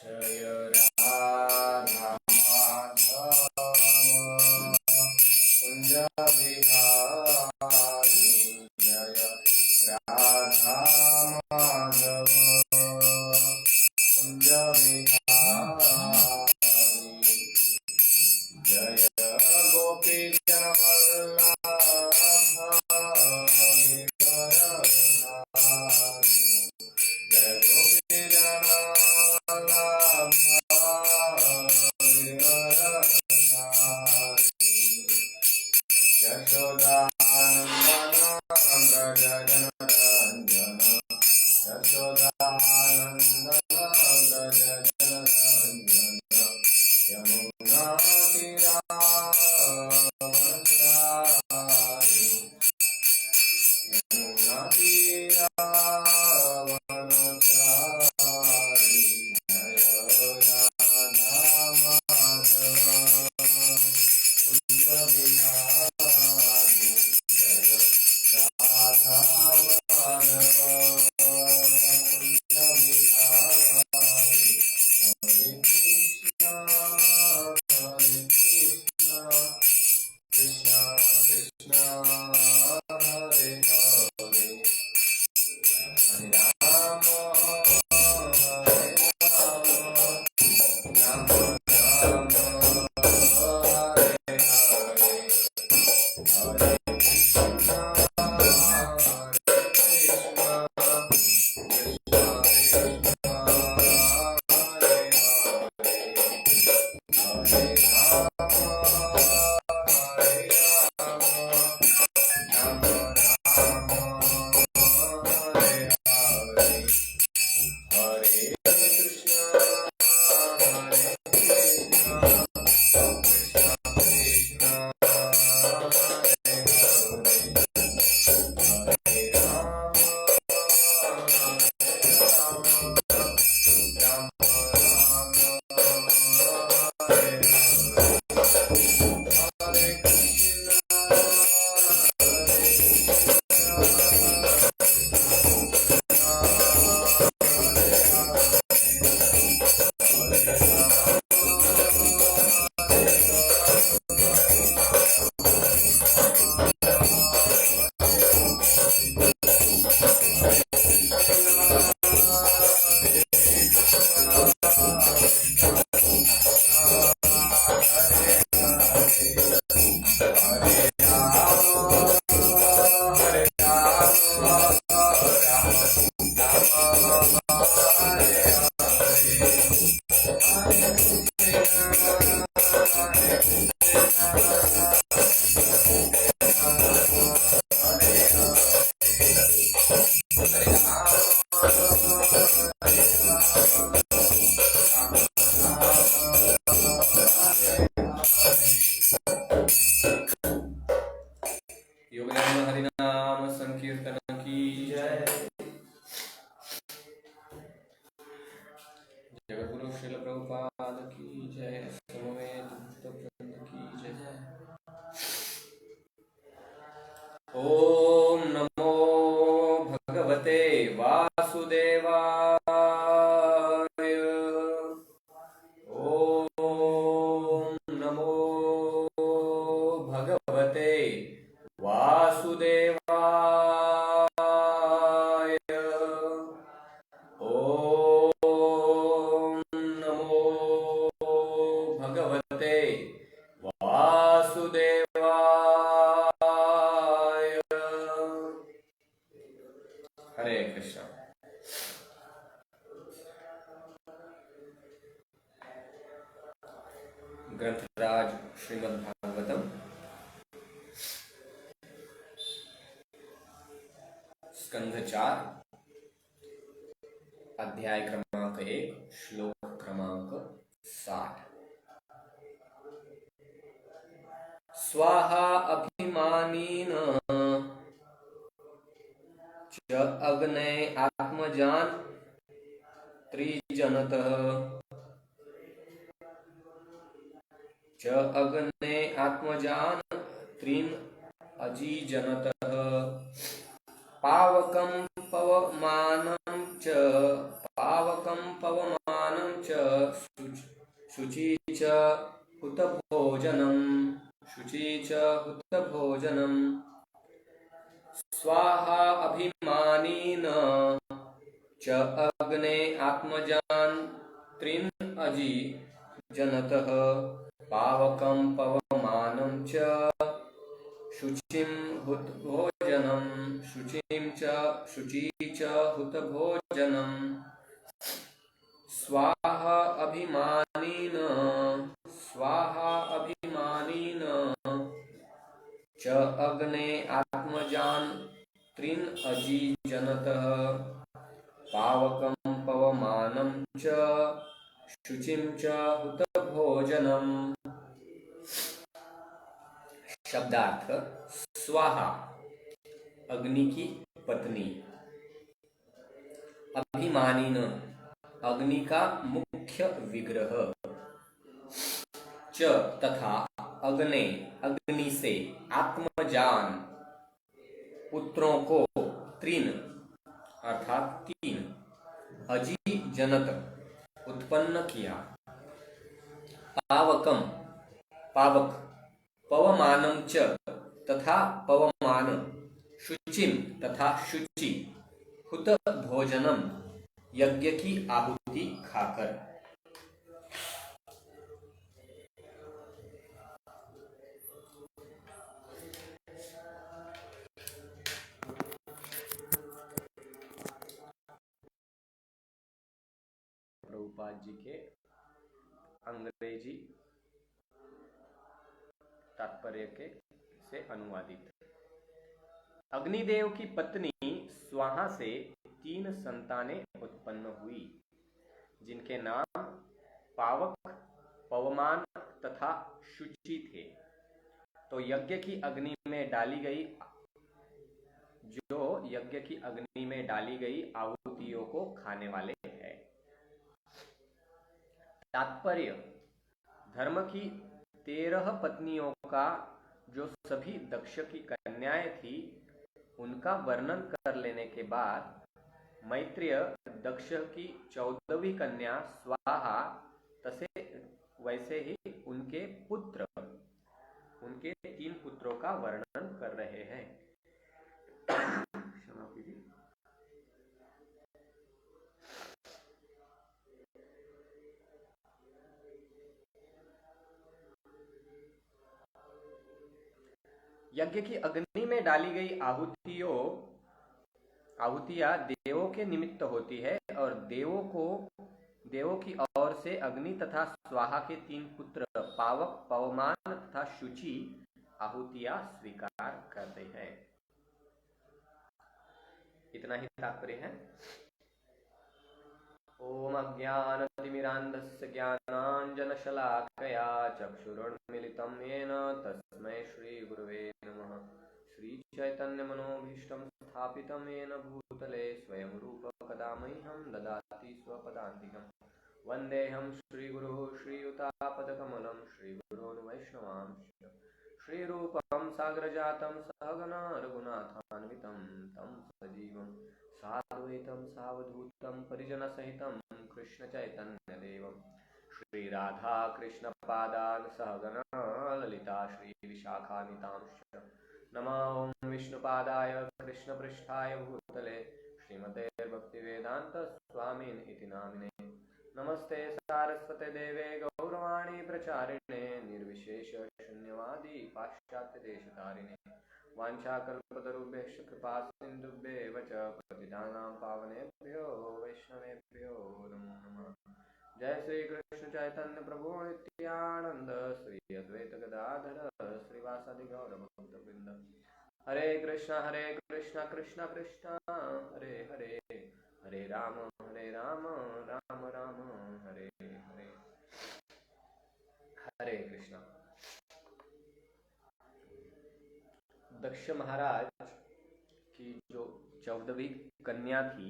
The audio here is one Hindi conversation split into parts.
जय राधा माधव कुंज बिहारी जय राधा माधव कुंज बिहारी जय गोपी जन वल्लभ गिरिधरधारी जय गोपी जन वल्लभ गिरिधरधारी यशोदानंदन व्रज जनरंजन यशोदानंदन व्रज जनरंजन यमुना तीरावनचारी यमुना तीरावनचारी जय राधा माधव कुंज बिहारी जय राधा माधव कुंज बिहारी हरे कृष्णा कृष्णा कृष्णा हरे हरे हरे राम राम राम हरे हरे हरे कृष्णा कृष्णा कृष्णा हरे हरे हरे राम राम राम हरे हरे हरे कृष्णा कृष्णा कृष्णा हरे हरे हरे राम राम राम हरे हरे हरे कृष्णा योगेंद्र हरिनाम संकीर्तन की जय। जगतगुरु श्रील प्रभुपाद की जय। समवेत भक्तवृंद की जय। ओम नमो भगवते वासुदेवाय। ओम नमो भगवते वासुदेवाय। ओम नमो भगवते वासुदेवाय। हरे कृष्ण। ग्रंथराज श्रीमद् भागवतम स्कंध 4 अध्याय क्रमांक 1 श्लोक क्रमांक 60। स्वाहा अभिमानीन च अग्ने आत्मजान त्रिजनतः च अग्ने आत्मजान त्रीन अजीजनतः पावकं पवमानं च शुचि च हुतभोजनम् शुचि च हुतभोजनम् स्वाहा अभिमानिन च अग्ने आत्मजान् त्रीन् अजि जनतः पावकं पवमानं च शुचिं हुतभोजनं शुचि च हुतभोजनं स्वाहा अभिमानिन च अग्ने आत्मजान् त्रीन् अजीजनतः पावकं पवमानं च शुचिं च हुतभोजनम्। शब्दार्थ स्वाहा अग्नि की पत्नी, अभिमानिन अग्नि का मुख्य विग्रह, च तथा अग्नि से आत्मजान पुत्रों को त्रीन अर्थात तीन अजी जनत उत्पन्न किया पावकम पावक पवमानम च तथा पवमान शुचिम तथा शुचि हुत भोजनम यज्ञ की आहुति खाकर। प्रभुपाद जी के अंग्रेजी तात्पर्य के से अनुवादित। अग्निदेव की पत्नी स्वाहा से 3 संतानें उत्पन्न हुई जिनके नाम पावक, पवमान तथा शुचि थे। तो यज्ञ की अग्नि में डाली गई आहुतियों को खाने वाले हैं। तात्पर्य धर्म की 13 पत्नियों का जो सभी दक्ष की कन्याएं थी उनका वर्णन कर लेने के बाद मैत्रेय दक्ष की 14वीं कन्या स्वाहा वैसे ही उनके 3 पुत्रों का वर्णन कर रहे हैं। क्षमा कीजिए। यज्ञ की अग्नि में डाली गई आहुतियां देवों के निमित्त होती है और देवों की ओर से अग्नि तथा स्वाहा के 3 पुत्र पावक, पवमान तथा शुचि आहुतियां स्वीकार करते हैं। इतना ही तात्पर्य है। ओम अज्ञानतिमिरान्धस्य ज्ञानाञ्जनशलाकया चक्षुरुन्मीलितं येन तस्मै श्रीगुरुवे नमः। श्रीचैतन्यमनोभीष्टं स्थापितं येन भूतले स्वयं रूप कदा मह्यं ददाति स्वपदान्तिकम्। वन्देऽहं श्रीगुरुः श्रीयुतापदकमलं श्रीगुरून् वैष्णवांश्च श्रीरूपं साग्रजातं सहगण रघुनाथान्वितं तं सजीवं साद्वैतं सावधूतं परिजनसहितं कृष्णचैतन्यदेवं श्रीराधा कृष्णपादान् सहगण ललिता श्रीविशाखान्वितांश्च। नमो ॐ विष्णुपादाय कृष्णपृष्ठाय भूतले श्रीमते भक्तिवेदान्त स्वामिन् इति नामिने। नमस्ते सारस्वते देवे गौरवाणी प्रचारिणे निर्विशेष शून्यवादी पाश्चात्यदेशतारिणे। वाञ्छाकल्पतरुभ्यश्च कृपा सिन्धुभ्येव च पतितानां पावनेभ्यो वैष्णवेभ्यो नमो नमः। जय श्री कृष्ण चैतन्य प्रभु नित्यानंद श्री अद्वैत गदाधर श्रीवासादि गौर भक्तवृंद। हरे कृष्ण कृष्ण कृष्ण हरे हरे, हरे राम राम राम हरे हरे। हरे कृष्ण। दक्ष महाराज की जो 14वीं कन्या थी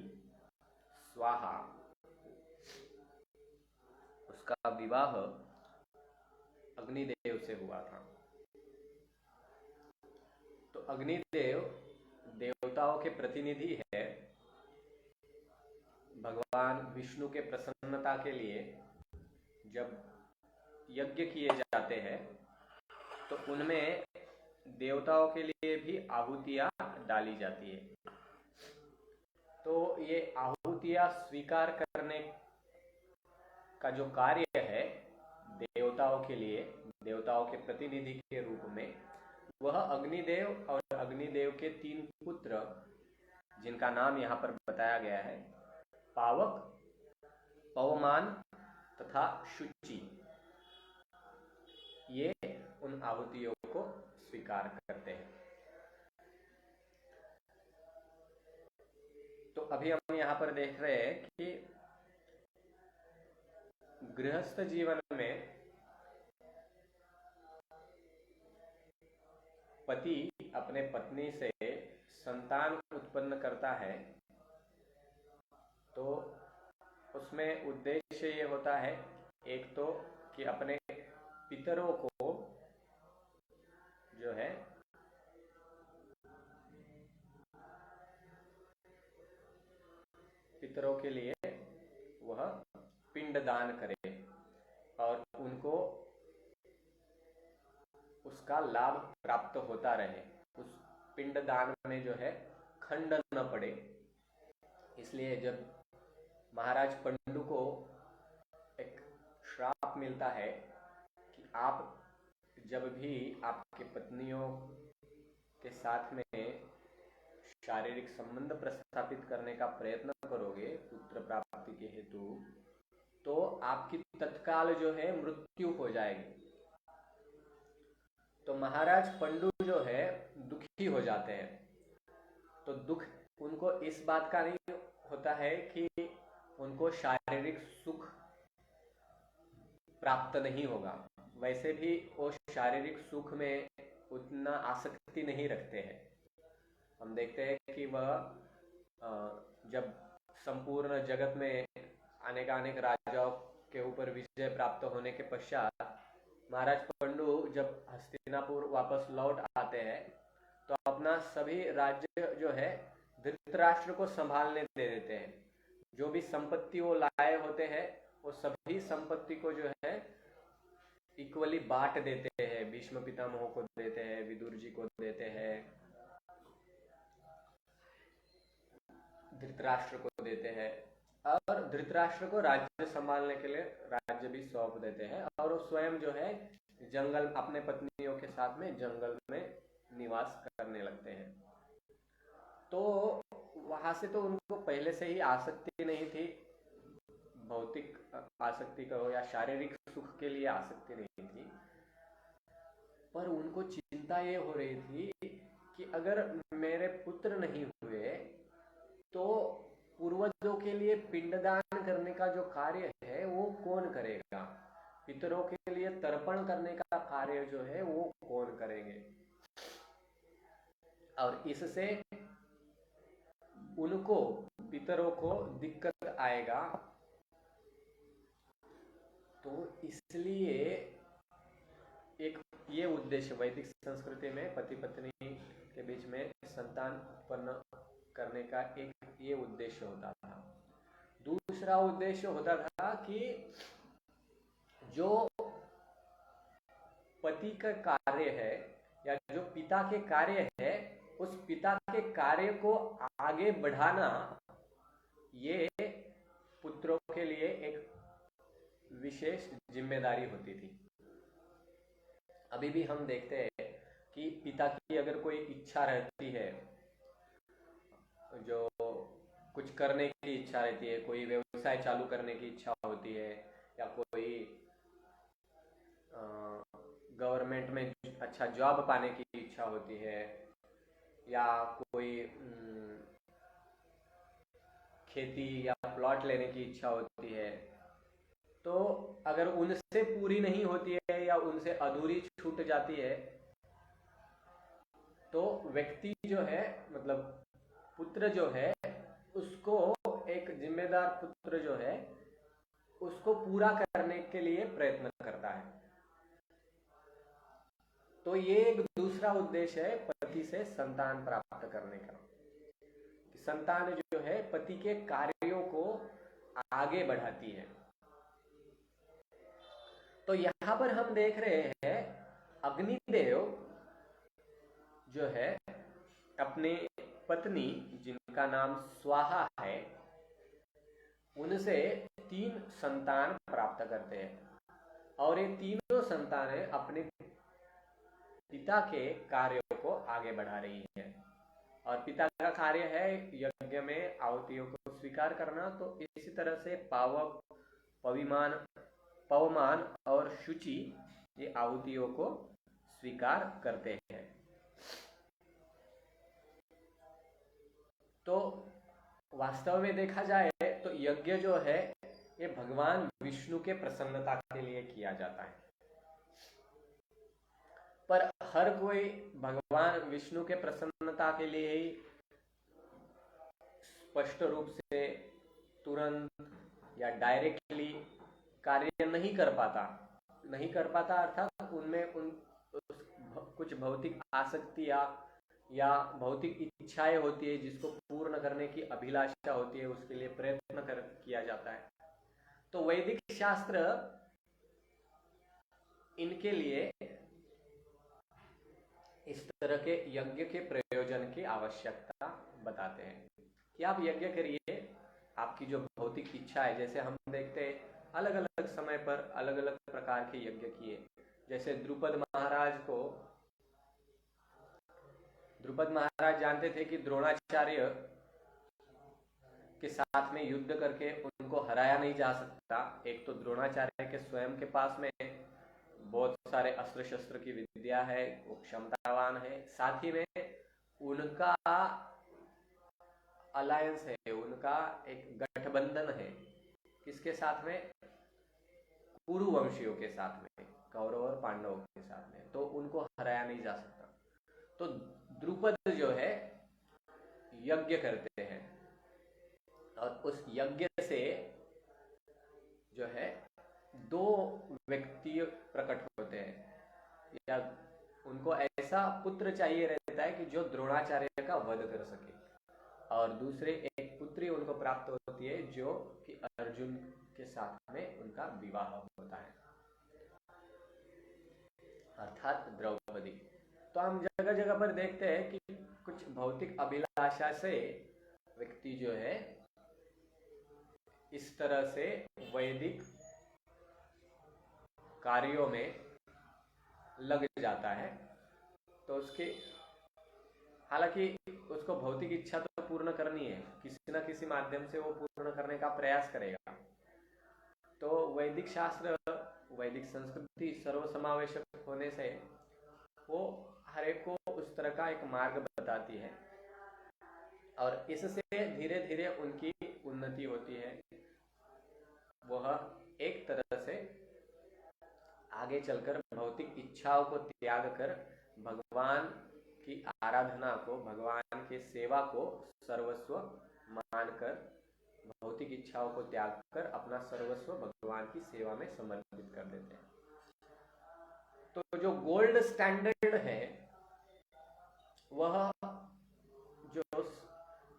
स्वाहा, उसका विवाह अग्निदेव से हुआ था। तो अग्निदेव देवताओं के प्रतिनिधि है। भगवान विष्णु के प्रसन्नता के लिए जब यज्ञ किए जाते हैं तो उनमें देवताओं के लिए भी आहुतियां डाली जाती है। तो ये आहुतियां स्वीकार करने का जो कार्य है देवताओं के लिए, देवताओं के प्रतिनिधि के रूप में, वह अग्निदेव और अग्निदेव के 3 पुत्र, जिनका नाम यहाँ पर बताया गया है, पावक, पवमान तथा शुचि, ये उन आहुतियों को स्वीकार करते हैं। तो अभी हम यहाँ पर देख रहे हैं कि गृहस्थ जीवन में पति अपने पत्नी से संतान उत्पन्न करता है तो उसमें उद्देश्य ये होता है, एक तो कि अपने पितरों को जो है पितरों के लिए वह पिंडदान करे और उनको उसका लाभ प्राप्त होता रहे, उस पिंडदान में जो है खंड न पड़े। इसलिए जब महाराज पंडु को एक श्राप मिलता है कि आप जब भी आपके पत्नियों के साथ में शारीरिक संबंध प्रस्थापित करने का प्रयत्न करोगे पुत्र प्राप्ति के हेतु, तो आपकी तत्काल जो है मृत्यु हो जाएगी। तो महाराज पंडु जो है दुखी हो जाते हैं। तो दुख उनको इस बात का नहीं होता है कि उनको शारीरिक सुख प्राप्त नहीं होगा, वैसे भी वो शारीरिक सुख में उतना आसक्ति नहीं रखते हैं। हम देखते हैं कि वह जब संपूर्ण जगत में अनेक राजाओं के ऊपर विजय प्राप्त होने के पश्चात महाराज पंडु जब हस्तिनापुर वापस लौट आते हैं तो अपना सभी राज्य जो है धृतराष्ट्र को संभालने दे देते हैं। जो भी संपत्ति वो लाए होते हैं वो सभी संपत्ति को जो है इक्वली बांट देते हैं, भीष्म पितामह को देते हैं, विदुर जी को देते हैं, धृतराष्ट्र को देते हैं और धृतराष्ट्र को राज्य संभालने के लिए राज्य भी सौंप देते हैं और वो स्वयं जो है जंगल अपने पत्नियों के साथ में जंगल में निवास करने लगते हैं। तो वहां से तो उनको पहले से ही आसक्ति नहीं थी, भौतिक आसक्ति कहो या शारीरिक सुख के लिए आसक्ति नहीं थी, पर उनको चिंता ये हो रही थी कि अगर मेरे पुत्र नहीं हुए तो पूर्वजों के लिए पिंडदान करने का जो कार्य है वो कौन करेगा, पितरों के लिए तर्पण करने का कार्य जो है वो कौन करेंगे, और इससे उनको पितरों को दिक्कत आएगा। तो इसलिए एक ये उद्देश्य वैदिक संस्कृति में पति पत्नी के बीच में संतान उत्पन्न करने का एक ये उद्देश्य होता था। दूसरा उद्देश्य होता था कि जो पति का कार्य है या जो पिता के कार्य है उस पिता के कार्य को आगे बढ़ाना ये पुत्रों के लिए एक विशेष जिम्मेदारी होती थी। अभी भी हम देखते हैं कि पिता की अगर कोई इच्छा रहती है, जो कुछ करने की इच्छा रहती है, कोई व्यवसाय चालू करने की इच्छा होती है या कोई गवर्नमेंट में अच्छा जॉब पाने की इच्छा होती है या कोई खेती या प्लॉट लेने की इच्छा होती है, तो अगर उनसे पूरी नहीं होती है या उनसे अधूरी छूट जाती है तो व्यक्ति जो है मतलब पुत्र जो है उसको, एक जिम्मेदार पुत्र जो है उसको पूरा करने के लिए प्रयत्न करता है। तो ये एक दूसरा उद्देश्य है पति से संतान प्राप्त करने का, कि संतान जो है पति के कार्यों को आगे बढ़ाती है। तो यहां पर हम देख रहे हैं अग्निदेव जो है अपने पत्नी जिनका नाम स्वाहा है उनसे 3 संतान प्राप्त करते हैं और ये तीनों संतानें अपने पिता के कार्यों को आगे बढ़ा रही है। और पिता का कार्य है यज्ञ में आहुतियों को स्वीकार करना। तो इसी तरह से पावक, पवमान और शुचि ये आहुतियों को स्वीकार करते हैं। तो वास्तव में देखा जाए तो यज्ञ जो है ये भगवान विष्णु के प्रसन्नता के लिए किया जाता है, पर हर कोई भगवान विष्णु के प्रसन्नता के लिए ही स्पष्ट रूप से तुरंत या डायरेक्टली कार्य नहीं कर पाता अर्थात उनमें कुछ भौतिक आसक्तियां या भौतिक इच्छाएं होती है जिसको पूर्ण करने की अभिलाषा होती है, उसके लिए प्रयत्न किया जाता है। तो वैदिक शास्त्र इनके लिए इस तरह के यज्ञ के प्रयोजन की आवश्यकता बताते हैं कि आप यज्ञ करिए, आपकी जो भौतिक इच्छा है, जैसे हम देखते हैं अलग अलग समय पर अलग अलग प्रकार के यज्ञ किए। जैसे द्रुपद महाराज जानते थे कि द्रोणाचार्य के साथ में युद्ध करके उनको हराया नहीं जा सकता। एक तो द्रोणाचार्य के स्वयं के पास में बहुत सारे अस्त्र शस्त्र की विद्या है, वो क्षमतावान है, साथ ही में उनका अलायंस है, उनका एक गठबंधन है किसके साथ में? कुरुवंशियों के साथ में, कौरव और पांडवों के साथ में, तो उनको हराया नहीं जा सकता। तो द्रुपद जो है यज्ञ करते हैं और उस यज्ञ से जो है 2 व्यक्ति प्रकट होते हैं, या उनको ऐसा पुत्र चाहिए रहता है कि जो द्रोणाचार्य का वध कर सके, और दूसरे एक पुत्री उनको प्राप्त होती है जो कि अर्जुन के साथ में उनका विवाह होता है, अर्थात द्रौपदी। तो हम जगह जगह पर देखते हैं कि कुछ भौतिक अभिलाषा से व्यक्ति जो है इस तरह से वैदिक कार्यों में लग जाता है। तो उसके हालांकि उसको भौतिक इच्छा तो पूर्ण करनी है, किसी न किसी माध्यम से वो पूर्ण करने का प्रयास करेगा। तो वैदिक शास्त्र, वैदिक संस्कृति सर्वसमावेशक होने से वो हर एक को उस तरह का एक मार्ग बताती है और इससे धीरे धीरे उनकी उन्नति होती है। वह एक तरह से आगे चलकर भौतिक इच्छाओं को त्याग कर भगवान की आराधना को, भगवान की सेवा को सर्वस्व मानकर, भौतिक इच्छाओं को त्याग कर अपना सर्वस्व भगवान की सेवा में समर्पित कर देते हैं। तो जो गोल्ड स्टैंडर्ड है वह जो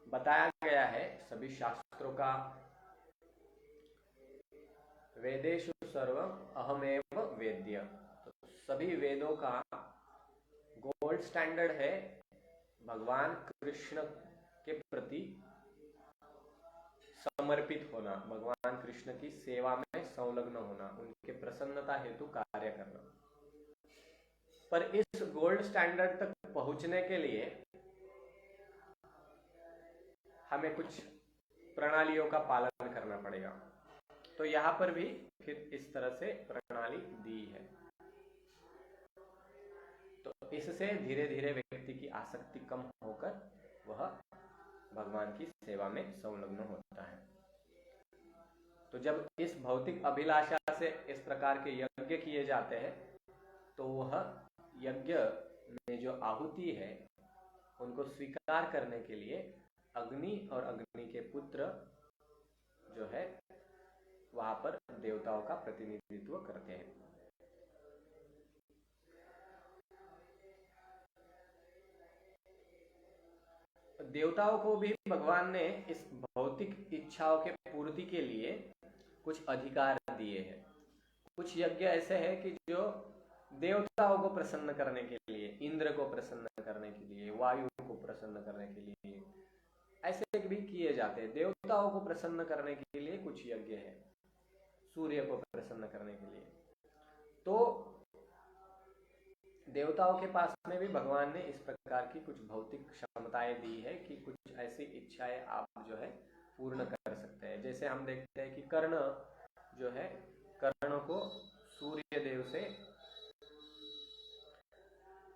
बताया गया है सभी शास्त्रों का, वेदेषु सर्वम अहमेव वेद्य, तो सभी वेदों का गोल्ड स्टैंडर्ड है भगवान कृष्ण के प्रति समर्पित होना, भगवान कृष्ण की सेवा में संलग्न होना, उनके प्रसन्नता हेतु कार्य करना। पर इस गोल्ड स्टैंडर्ड तक पहुंचने के लिए हमें कुछ प्रणालियों का पालन करना पड़ेगा। तो यहां पर भी फिर इस तरह से प्रणाली दी है। तो इससे धीरे धीरे व्यक्ति की आसक्ति कम होकर वह भगवान की सेवा में संलग्न होता है। तो जब इस भौतिक अभिलाषा से इस प्रकार के यज्ञ किए जाते हैं तो वह यज्ञ में जो आहुति है उनको स्वीकार करने के लिए अग्नि और अग्नि के पुत्र जो है वहां पर देवताओं का प्रतिनिधित्व करते हैं। देवताओं को भी भगवान ने इस भौतिक इच्छाओं के पूर्ति के लिए कुछ अधिकार दिए हैं, कुछ यज्ञ ऐसे हैं कि जो देवताओं को प्रसन्न करने के लिए, इंद्र को प्रसन्न करने के लिए, वायु को प्रसन्न करने के लिए ऐसे भी किए जाते हैं। देवताओं को प्रसन्न करने के लिए कुछ यज्ञ है, सूर्य को प्रसन्न करने के लिए। तो देवताओं के पास में भी भगवान ने इस प्रकार की कुछ भौतिक क्षमताएं दी है कि कुछ ऐसी इच्छाएं आप जो है पूर्ण कर सकते हैं। जैसे हम देखते हैं कि कर्ण जो है, कर्ण को सूर्य देव से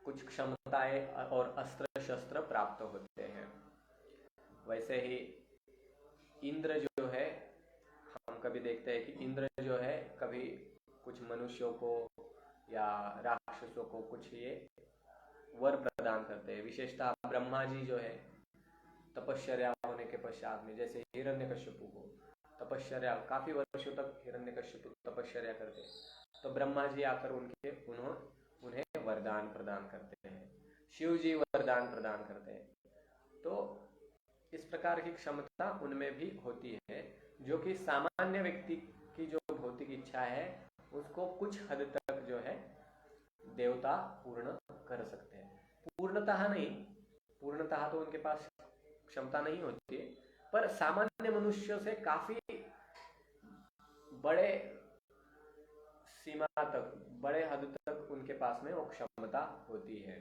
कुछ क्षमताएं और अस्त्र शस्त्र प्राप्त होते हैं। वैसे ही इंद्र जो है, हम कभी देखते हैं कि इंद्र जो है कभी कुछ मनुष्यों को या राक्षसों को कुछ ये वर प्रदान करते हैं। विशेषतः ब्रह्मा जी जो है तपश्चर्या होने के पश्चात में, जैसे हिरण्यकश्यपु को तपश्चर्या, काफी वर्षों तक हिरण्यकश्यपु तपश्चर्या करते हैं, तो ब्रह्मा जी आकर उन्हें वरदान प्रदान करते हैं, शिव जी वरदान प्रदान करते हैं। तो इस प्रकार की क्षमता उनमें भी होती है, जो कि सामान्य व्यक्ति की जो भौतिक इच्छा है उसको कुछ हद तक जो है देवता पूर्ण कर सकते हैं। पूर्णतः नहीं, पूर्णतः तो उनके पास क्षमता नहीं होती है, पर सामान्य मनुष्यों से काफी बड़े सीमा तक, बड़े हद तक उनके पास में वो क्षमता होती है।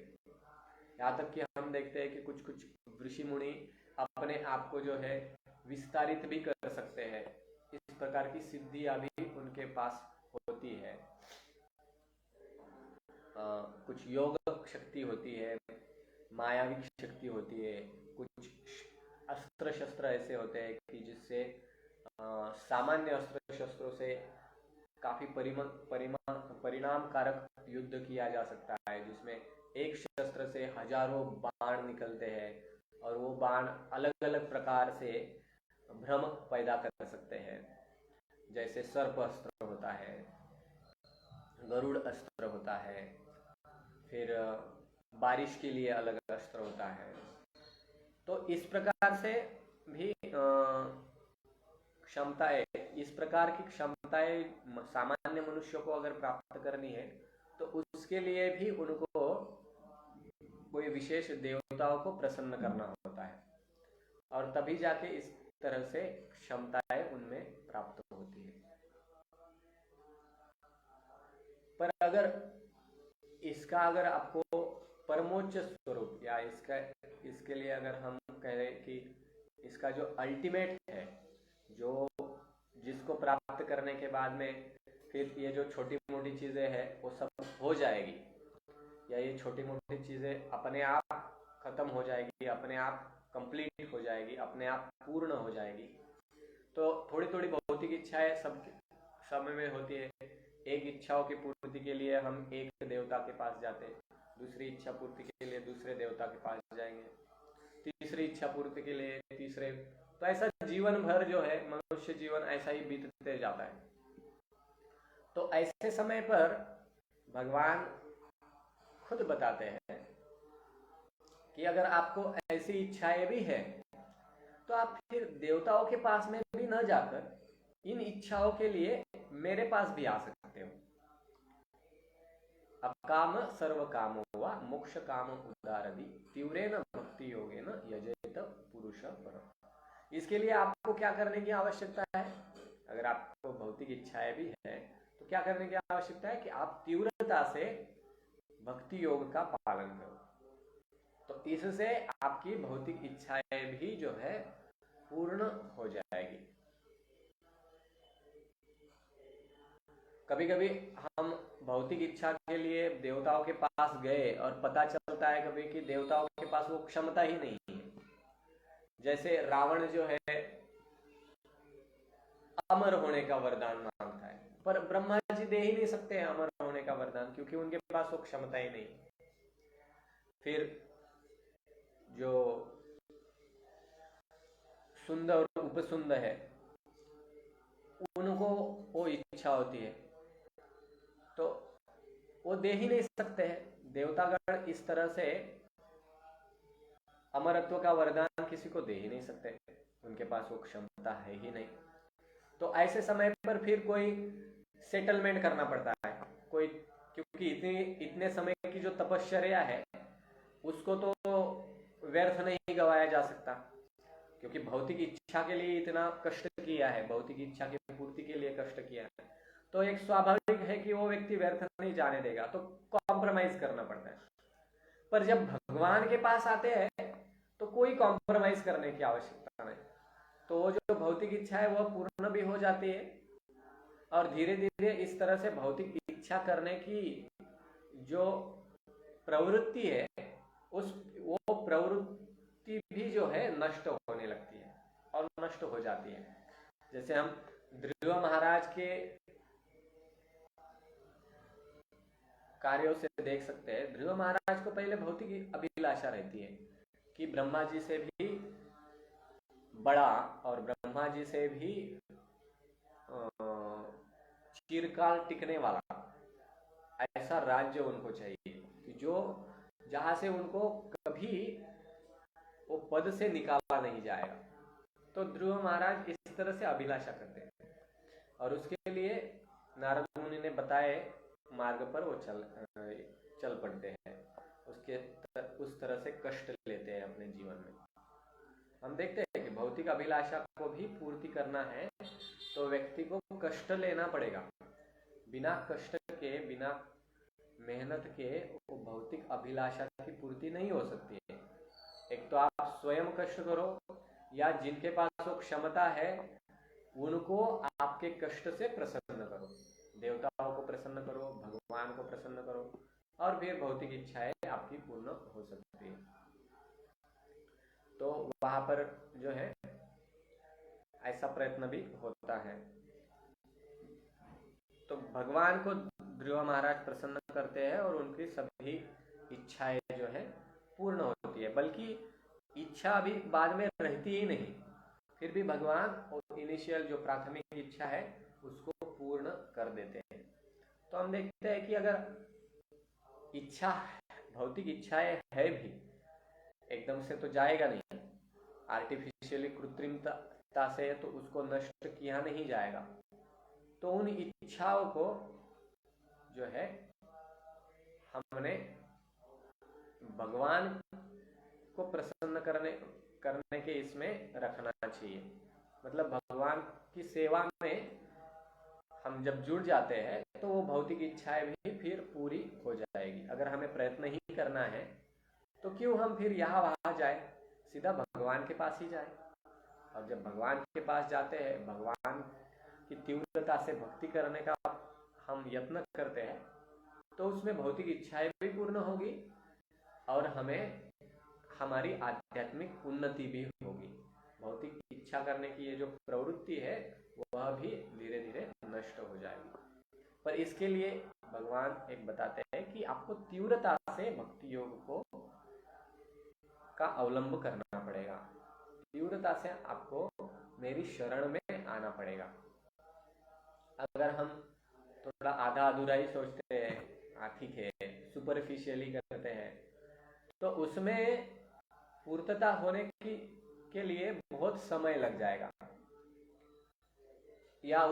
यहाँ तक कि हम देखते हैं कि कुछ कुछ ऋषि मुनि अपने आप को जो है विस्तारित भी कर सकते हैं। इस प्रकार की सिद्धियां भी उनके पास होती है। कुछ योग शक्ति होती है, मायावी शक्ति होती है, कुछ अस्त्र शस्त्र ऐसे होते हैं कि जिससे सामान्य अस्त्र शस्त्रों से काफी परिणाम कारक युद्ध किया जा सकता है, जिसमें एक शस्त्र से हजारों बाण निकलते हैं और वो बाण अलग अलग प्रकार से भ्रम पैदा कर सकते हैं। जैसे सर्प अस्त्र होता है, गरुड़ अस्त्र होता है, फिर बारिश के लिए अलग अस्त्र होता है। तो इस प्रकार से भी क्षमताएं, इस प्रकार की क्षमताएं सामान्य मनुष्यों को अगर प्राप्त करनी है तो उसके लिए भी उनको कोई विशेष देवताओं को प्रसन्न करना होता है, और तभी जाके इस तरह से क्षमताएं उनमें प्राप्त होती है। पर अगर अगर आपको परमोच्च स्वरूप या इसके लिए अगर हम कह रहे कि इसका जो अल्टीमेट है, जो जिसको प्राप्त करने के बाद में फिर ये जो छोटी मोटी चीजें हैं वो सब हो जाएगी, या ये छोटी मोटी चीजें अपने आप खत्म हो जाएगी, अपने आप कंप्लीट हो जाएगी, अपने आप पूर्ण हो जाएगी। तो थोड़ी थोड़ी भौतिक इच्छाएं सब समय में होती है। एक इच्छाओं की पूर्ति के लिए हम एक देवता के पास जाते हैं, दूसरी इच्छा पूर्ति के लिए दूसरे देवता के पास जाएंगे, तीसरी इच्छा पूर्ति के लिए तीसरे। तो ऐसा जीवन भर जो है मनुष्य जीवन ऐसा ही बीतते जाता है। तो ऐसे समय पर भगवान खुद बताते हैं कि अगर आपको ऐसी इच्छाएं भी है तो आप फिर देवताओं के पास में भी न जाकर इन इच्छाओं के लिए मेरे पास भी आ सकते हो। अकाम सर्व कामो वा मोक्ष काम उदारदि तीव्रेन भक्ति योगेन यजेत पुरुष परम। इसके लिए आपको क्या करने की आवश्यकता है? अगर आपको भौतिक इच्छाएं भी है तो क्या करने की आवश्यकता है कि आप तीव्रता से भक्ति योग का पालन करो, तो इससे आपकी भौतिक इच्छाएं भी जो है पूर्ण हो जाएगी। कभी कभी हम भौतिक इच्छा के लिए देवताओं के पास गए और पता चलता है कभी कि देवताओं के पास वो क्षमता ही नहीं है। जैसे रावण जो है अमर होने का वरदान मांगता है, पर ब्रह्मा जी दे ही नहीं सकते हैं अमर होने का वरदान, क्योंकि उनके पास वो क्षमता ही नहीं। फिर जो सुंद और उपसुंद है उनको वो इच्छा होती है तो वो दे ही नहीं सकते हैं। देवतागण इस तरह से अमरत्व का वरदान किसी को दे ही नहीं सकते, उनके पास वो क्षमता है ही नहीं। तो ऐसे समय पर फिर कोई सेटलमेंट करना पड़ता है कोई, क्योंकि इतने समय की जो तपश्चर्या है उसको तो व्यर्थ नहीं गवाया जा सकता, क्योंकि भौतिक इच्छा के लिए इतना कष्ट किया है, भौतिक इच्छा की पूर्ति के लिए कष्ट किया है, तो एक स्वाभाविक है कि वो व्यक्ति व्यर्थ नहीं जाने देगा, तो कॉम्प्रोमाइज करना पड़ता है। पर जब भगवान के पास आते हैं तो कोई कॉम्प्रोमाइज करने की आवश्यकता नहीं, तो वो जो भौतिक इच्छा है वह पूर्ण भी हो जाती है, और धीरे धीरे इस तरह से भौतिक इच्छा करने की जो प्रवृत्ति है उस वो प्रवृत्ति भी जो है नष्ट होने लगती है और नष्ट हो जाती है। जैसे हम ध्रुव महाराज के कार्यों से देख सकते हैं, ध्रुव महाराज को पहले भौतिक अभिलाषा रहती है कि ब्रह्मा जी से भी बड़ा और ब्रह्मा जी से भी चिरकाल टिकने वाला ऐसा राज्य उनको चाहिए कि जो जहां से उनको कभी वो पद से निकाला नहीं जाएगा। तो ध्रुव महाराज इस तरह से अभिलाषा करते हैं, और उसके लिए नारद मुनि ने बताए मार्ग पर वो चल पड़ते हैं, उस तरह से कष्ट लेते हैं अपने जीवन में। हम देखते हैं कि भौतिक अभिलाषा को भी पूर्ति करना है तो व्यक्ति को कष्ट लेना पड़ेगा। बिना कष्ट के, बिना मेहनत के वो भौतिक अभिलाषा की पूर्ति नहीं हो सकती है। एक तो आप स्वयं कष्ट करो, या जिनके पास वो क्षमता है उनको आपके कष्ट से प्रसन्न करो, देवताओं को प्रसन्न करो, भगवान को प्रसन्न करो, और फिर भौतिक इच्छाएं आपकी पूर्ण हो सकती है। तो वहां पर जो है ऐसा प्रयत्न भी होता है। तो भगवान को ध्रुव महाराज प्रसन्न करते हैं और उनकी सभी इच्छाएं जो है पूर्ण होती है, बल्कि इच्छा अभी बाद में रहती ही नहीं, फिर भी भगवान इनिशियल जो प्राथमिक इच्छा है उसको पूर्ण कर देते हैं। तो हम देखते हैं कि अगर इच्छा, भौतिक इच्छाएं है भी, एकदम से तो जाएगा नहीं, आर्टिफिशियली कृत्रिमता से तो उसको नष्ट किया नहीं जाएगा। तो उन इच्छाओं को जो है हमने भगवान को प्रसन्न करने के इसमें रखना चाहिए। मतलब भगवान की सेवा में हम जब जुड़ जाते हैं तो वो भौतिक इच्छाएं भी फिर पूरी हो जाएगी। अगर हमें प्रयत्न ही करना है तो क्यों हम फिर यहाँ वहां जाए, सीधा भगवान के पास ही जाए। और जब भगवान के पास जाते हैं, भगवान की तीव्रता से भक्ति करने का हम यत्न करते हैं, तो उसमें भौतिक इच्छाएं भी पूर्ण होगी और हमें हमारी आध्यात्मिक उन्नति भी होगी। भौतिक इच्छा करने की ये जो प्रवृत्ति है वह भी धीरे धीरे नष्ट हो जाएगी। पर इसके लिए भगवान एक बताते हैं कि आपको तीव्रता से भक्ति योग को का अवलंब करना पड़ेगा, तीव्रता से आपको मेरी शरण में आना पड़ेगा। अगर हम थोड़ा आधा अधूरा ही सोचते हैं, ठीक है, सुपरफिशियली करते हैं, तो उसमें पूर्तता होने के लिए बहुत समय लग जाएगा, या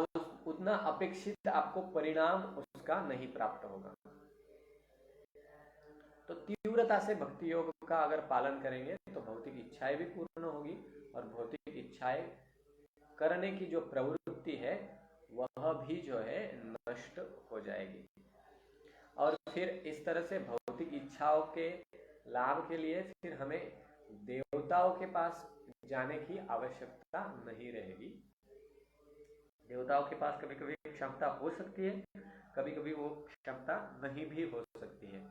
उतना अपेक्षित आपको परिणाम उसका नहीं प्राप्त होगा। तो तीव्रता से भक्ति योग का अगर पालन करेंगे तो भौतिक इच्छाएं भी पूर्ण होगी, और भौतिक इच्छाएं करने की जो प्रवृत्ति है वह भी जो है नष्ट हो जाएगी। और फिर इस तरह से भौतिक इच्छाओं के लाभ के लिए फिर हमें देवताओं के पास जाने की आवश्यकता नहीं रहेगी। देवताओं के पास कभी कभी क्षमता हो सकती है, कभी कभी वो क्षमता नहीं भी हो सकती है।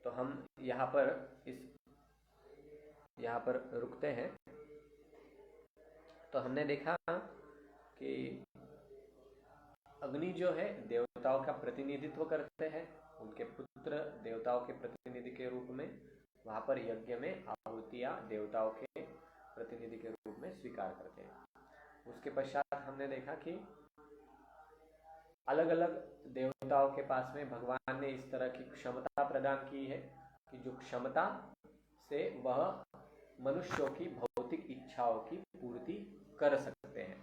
तो हम यहाँ पर रुकते हैं। तो हमने देखा कि अग्नि जो है देवताओं का प्रतिनिधित्व करते हैं, उनके पुत्र देवताओं के प्रतिनिधि के रूप में वहां पर यज्ञ में आहुतियां देवताओं के प्रतिनिधि के रूप में स्वीकार करते हैं। उसके पश्चात हमने देखा कि अलग अलग देवताओं के पास में भगवान ने इस तरह की क्षमता प्रदान की है कि जो क्षमता से वह मनुष्यों की भौतिक इच्छाओं की पूर्ति कर सकते हैं,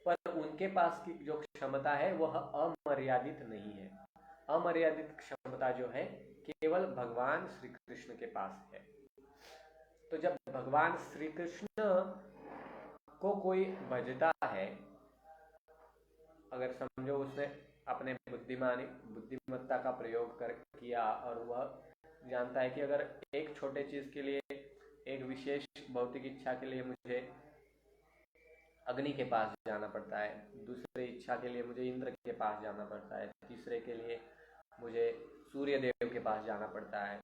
पर उनके पास की जो क्षमता है वह अमर्यादित नहीं है। अमर्यादित क्षमता जो है केवल भगवान श्री कृष्ण के पास है। तो जब भगवान श्री कृष्ण को कोई भजता है, अगर समझो उसने अपने बुद्धिमत्ता का प्रयोग किया और वह जानता है कि अगर एक छोटे चीज के लिए, एक विशेष भौतिक इच्छा के लिए मुझे अग्नि के पास जाना पड़ता है, दूसरी इच्छा के लिए मुझे इंद्र के पास जाना पड़ता है, तीसरे के लिए मुझे सूर्य देव के पास जाना पड़ता है,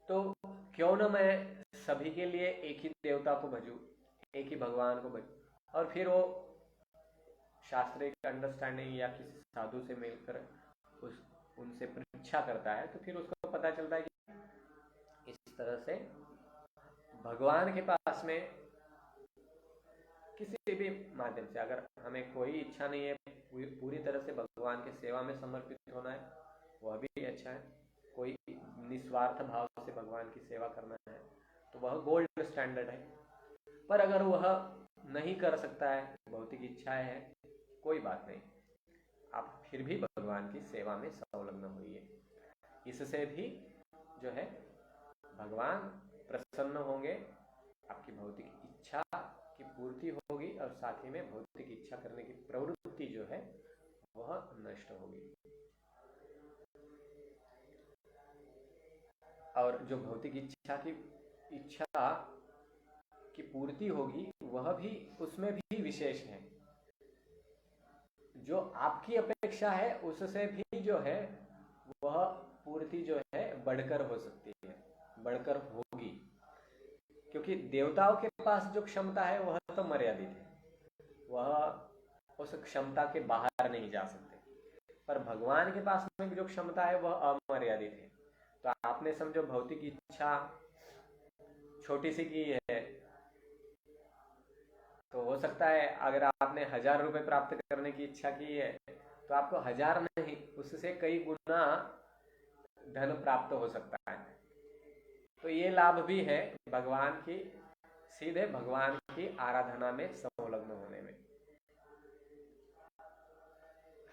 तो क्यों न मैं सभी के लिए एक ही देवता को भजूं, एक ही भगवान को भजूं। और फिर वो शास्त्रीय अंडरस्टैंडिंग या किसी साधु से मिलकर उनसे परीक्षा करता है, तो फिर उसको पता चलता है कि इस तरह से भगवान के पास में किसी भी माध्यम से अगर हमें कोई इच्छा नहीं है, पूरी तरह से भगवान की सेवा में समर्पित होना है, वह भी अच्छा है। कोई निस्वार्थ भाव से भगवान की सेवा करना है तो वह गोल्ड स्टैंडर्ड है। पर अगर वह नहीं कर सकता है, भौतिक इच्छाएं हैं, कोई बात नहीं, आप फिर भी भगवान की सेवा में संलग्न होइए। इससे भी जो है भगवान प्रसन्न होंगे, आपकी भौतिक इच्छा की पूर्ति होगी और साथ ही में भौतिक इच्छा करने की प्रवृत्ति जो है वह नष्ट होगी। और जो भौतिक इच्छा की पूर्ति होगी वह भी, उसमें भी विशेष है। जो आपकी अपेक्षा है उससे भी जो है वह पूर्ति जो है बढ़कर हो सकती है, बढ़कर होगी, क्योंकि देवताओं के पास जो क्षमता है वह तो मर्यादित है, वह उस क्षमता के बाहर नहीं जा सकते। पर भगवान के पास में जो क्षमता है वह अमर्यादित है। तो आपने समझो भौतिक इच्छा छोटी सी की है, तो हो सकता है अगर आपने 1000 रुपए प्राप्त करने की इच्छा की है तो आपको 1000 नहीं, उससे कई गुना धन प्राप्त हो सकता है। तो ये लाभ भी है भगवान की, सीधे भगवान की आराधना में संलग्न होने में।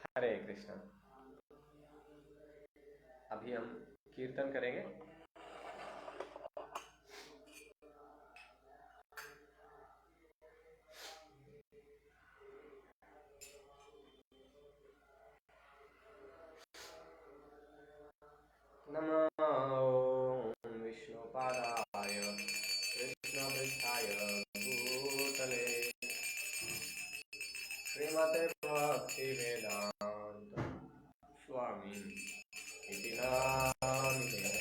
हरे कृष्ण। अभी हम कीर्तन करेंगे। नमो विष्णुपादाय कृष्णपृष्ठाय भूतले श्रीमते भक्तिवेदांत स्वामी इति नामिने।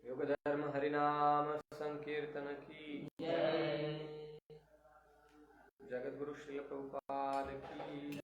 योग धर्म हरिनाम संकीर्तन की जय। जगत गुरु श्रील प्रभुपाद की